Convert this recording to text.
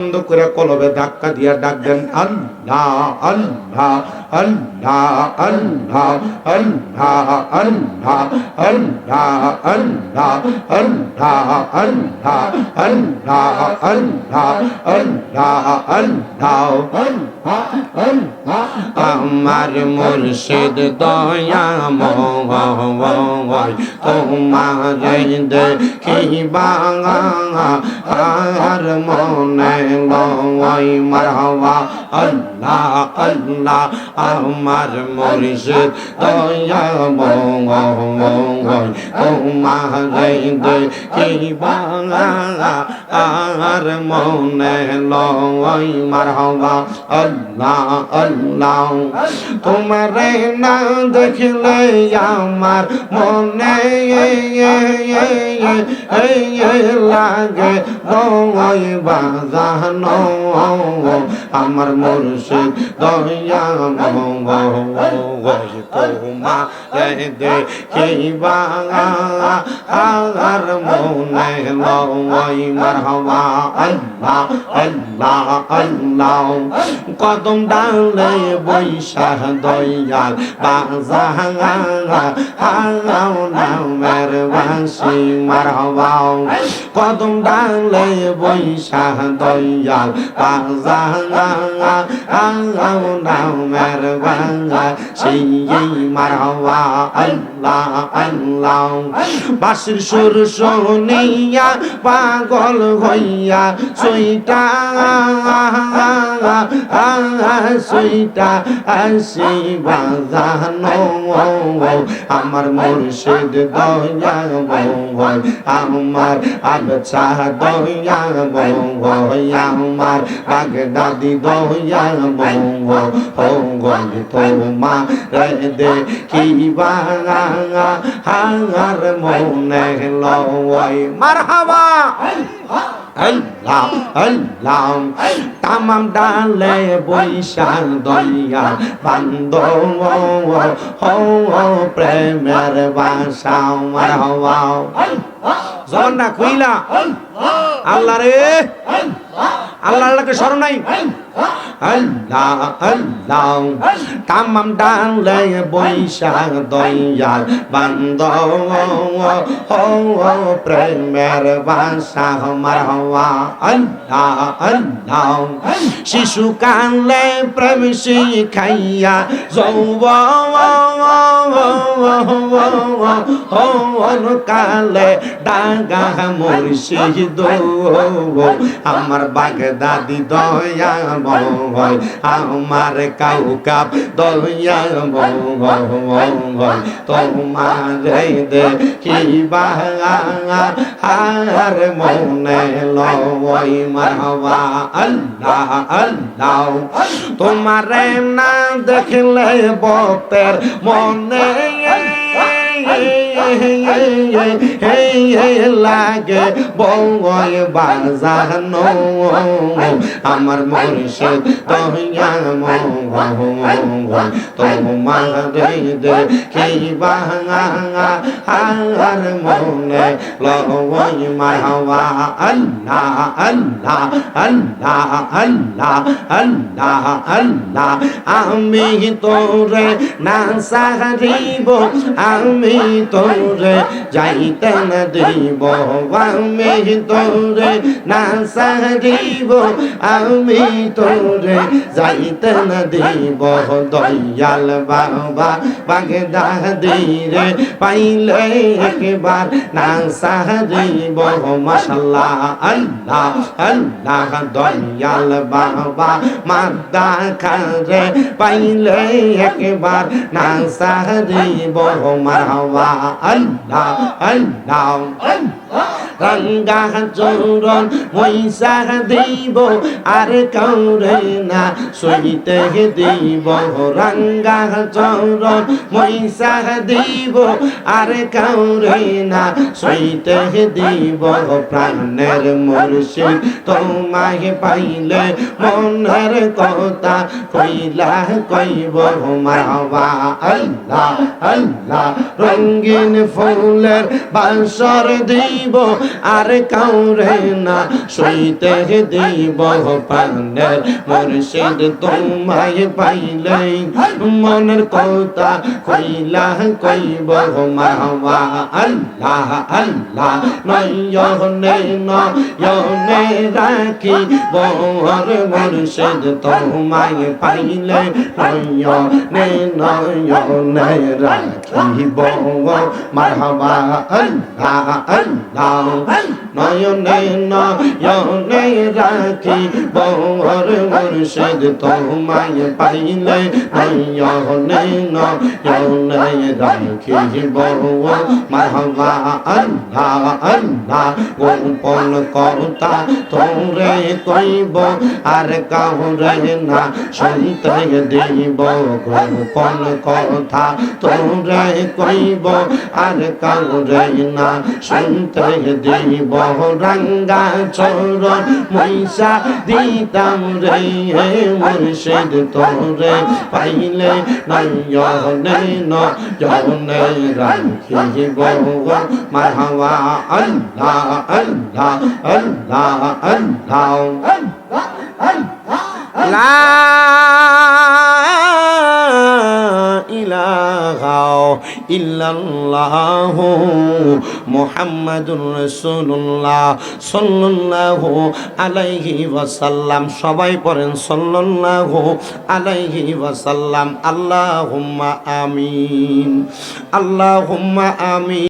বন্ধ করে কলবে ধাক্কা দিয়া ডাক দেন আল্লাহ আল্লাহ আল্লাহ আল্লাহ আল্লাহ আল্লাহ আল্লাহ আল্লাহ আল্লাহ আল্লাহ আল্লাহ আল্লাহ আল্লাহ আল্লাহ আমার মুর্শিদ দয়াময় তোমারে দেখিবা আর মনে লয় মারহাবা আল্লাহ আল্লাহ আমার মুর্শিদ দয়াময় তোমারে দেখিবা আর মনে লয় মারহাবা আল্লাহ আল্লাহ তোমারে না দেখলে আমার মনে লাগে নয় বাজানো আমার মুর্শিদ দয়াময় তোমারে দেখিবা আর মনে লয় মারহাবা আল্লাহ আল্লাহ আল্লাহ কদম ডালে বৈশাখ দয়াল বাজাও নামের বাঁশি মারহাবা কদম ডালে বৈশাখ দয়াল বাজাও নামের বাঁশি মারহাবা আল্লাহ আল্লাহ বাঁশির সুর শুনিয়া পাগল হইয়া সুইটা আসি বাজানো আমার মুর্শিদ দয়াময় আমার আবছা দয়াময় আমার বাগদাদি দয়াময় তোমারে দেখিবা আর মনে লয় মারহাবা আল্লাহ আল্লাহ তামাম ডালে বৈশাখ দয়া বান্দ প্রেমের বাসা মারহাবা জবান না খুইলা আল্লাহ রে আল্লাহকে স্মরণ নাই আল্লাহ আল্লাহ তামাম ডালে বৈশাখ দয়াল বান্দ প্রেমের বাসা মারহাবা আল্লাহ আল্লাহ শিশু কালে প্রেম শিখাইয়া যৌবন কালে ডাঙ্গা মুর্শিদ আমার বাগদাদি দয়াময় আমার কাউকাব দয়াময় তোমারে দেখিবা আর মনে লয় মারহাবা আল্লাহ আল্লাহ তোমারে না দেখলে বতের মনে লাগে বয় বাজানো আমার মুর্শিদ দয়াময় তোমারে দেখিবা আর মনে লয় মারহাবা আল্লাহ আল্লাহ আল্লাহ আল্লাহ আল্লাহ আল্লাহ আমি তোরে না সাহারিব আমি তোরে যাইতে না দিব আমি তোরে না সাহারিব আমি তোরে যাইতে না দিব দয়াল বাবা বাগদাদি রে পাইলে একবার না সাহারিব মাশাআল্লাহ আল্লাহ আল্লাহ দয়াল বাবা মাদ্দা খারে পাইলে একবার না সাহারিব মারহাবা আল্লাহ আল্লাহ রঙ্গা চৌরন মহিষা দিব আর কাউরে না সইতে দিব রঙ্গা চৌরন মহিষা দিব আর কাউরে না সইতে দিব প্রাণের মুর্শিদ তোমায় পাইলে মনের কথা কইলা কইব মারহাবা আল্লাহ আল্লাহ রঙিন ফুলের বাসর দিব আর কাউরে না সইতে দিব প্রাণের মুর্শিদ তোমায় পাইলে মনের কথা কইলা কইব মারহাবা আল্লাহ আল্লাহ নয়নে নয়নে রাখি বর মুর্শিদ তোমায় পাইলে নয়নে নয়নে রাখিব মারহাবা আল্লাহ আল্লাহ নয়নে নয়নে রাখি বর মুর্শিদ তোমায় পাইলে নয়নে নয়নে রাখিব মারহাবা আল্লাহ আল্লাহ গোপন কথা তোরে কইব আর কাউরে না শুনতে দিব গোপন কথা তোরে কইব আর কাউরে না শুনতে দিব রাঙ্গা চরণ মইসা দিতাম রে মুর্শিদ তোরে পাইলে নয়নে নয়নে রাখিব মারহাবা আল্লাহ আল্লাহ আল্লাহ আল্লাহ লা ইলাহা ইল্লাল্লাহু মুহাম্মাদুর রাসূলুল্লাহ সাল্লাল্লাহু আলাইহি ওয়াসাল্লাম। সবাই পড়েন সাল্লাল্লাহু আলাইহি ওয়াসাল্লাম। আল্লাহুম্মা আমিন, আল্লাহুম্মা আমিন।